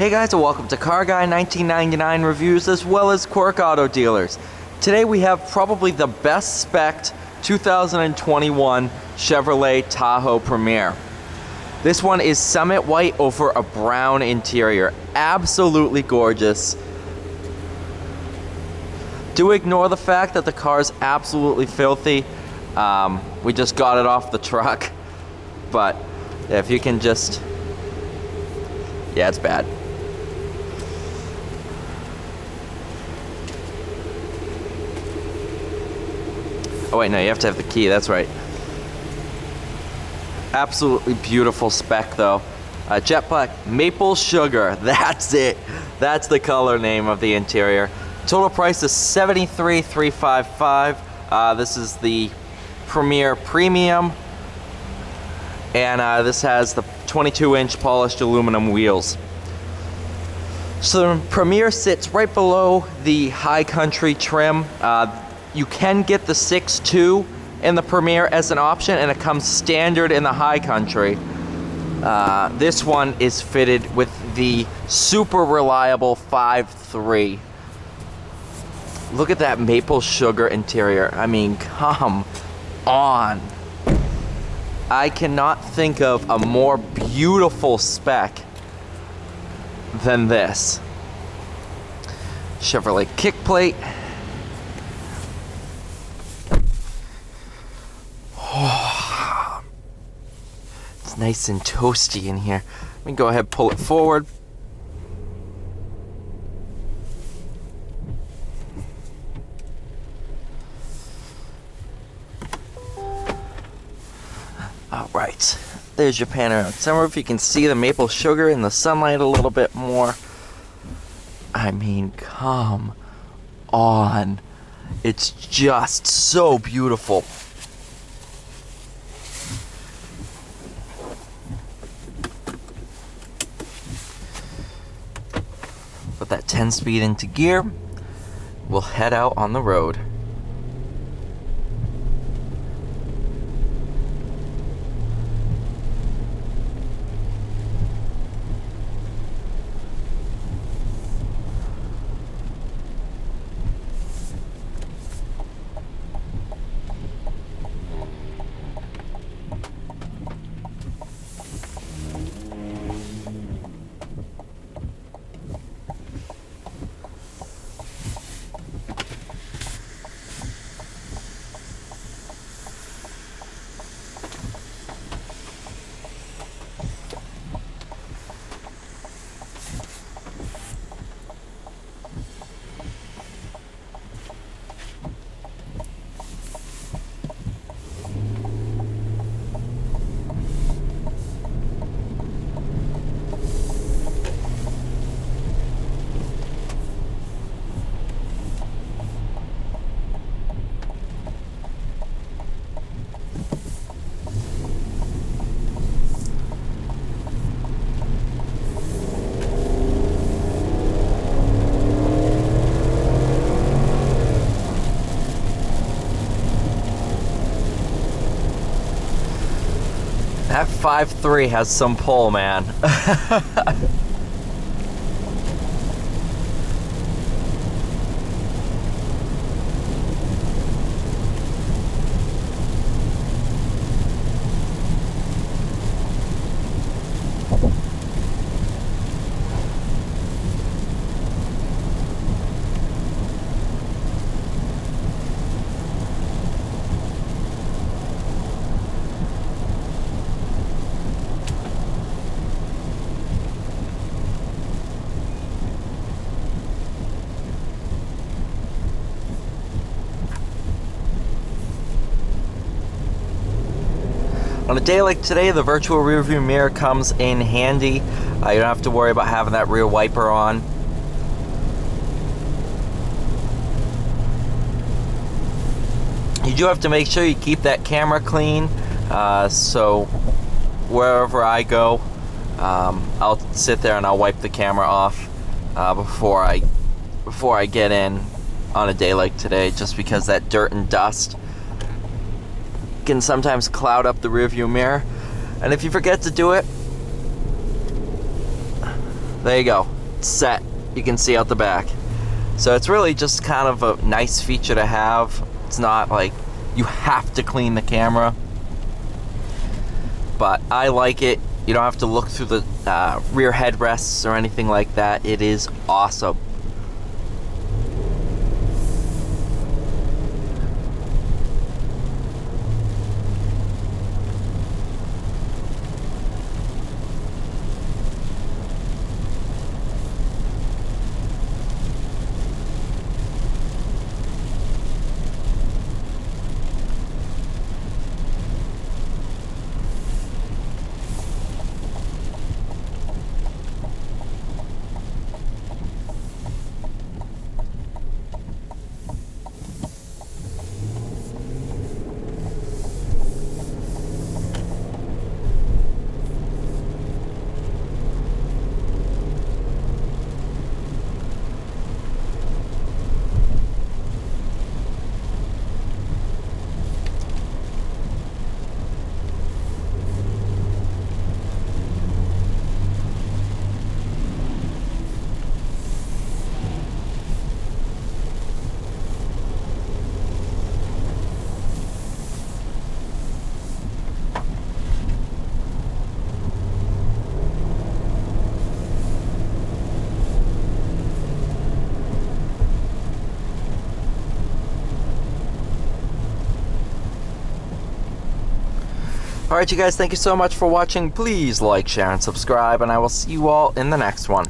Hey guys, and welcome to Car Guy 1999 Reviews as well as Quirk Auto Dealers. Today we have probably the best spec'd 2021 Chevrolet Tahoe Premier. This one is Summit White over a brown interior. Absolutely gorgeous. Do ignore the fact that the car is absolutely filthy. We just got it off the truck. But if you can just... yeah, it's bad. Oh wait, no, you have to have the key, that's right. Absolutely beautiful spec though. Jet black, maple sugar, that's it. That's the color name of the interior. Total price is $73,355. This is the Premier Premium. And this has the 22-inch polished aluminum wheels. So the Premier sits right below the High Country trim. You can get the 6.2 in the Premier as an option, and it comes standard in the High Country. This one is fitted with the super reliable 5.3. Look at that maple sugar interior. I mean, come on. I cannot think of a more beautiful spec than this. Chevrolet kick plate. Oh, it's nice and toasty in here. Let me go ahead and pull it forward. Alright, there's your panoramic sunroof. You can see the maple sugar in the sunlight a little bit more. I mean, come on. It's just so beautiful. Put that 10-speed into gear. We'll head out on the road. That 5.3 has some pull, man. On a day like today, the virtual rearview mirror comes in handy. You don't have to worry about having that rear wiper on. You do have to make sure you keep that camera clean, so wherever I go, I'll sit there and I'll wipe the camera off before I get in on a day like today, just because that dirt and dust can sometimes cloud up the rearview mirror. And if you forget to do it, There you go. It's set. You can see out the back. So it's really just kind of a nice feature to have. It's not like you have to clean the camera, but I like it. You don't have to look through the rear headrests or anything like that. It is awesome. Alright, you guys, thank you so much for watching. Please like, share, and subscribe, and I will see you all in the next one.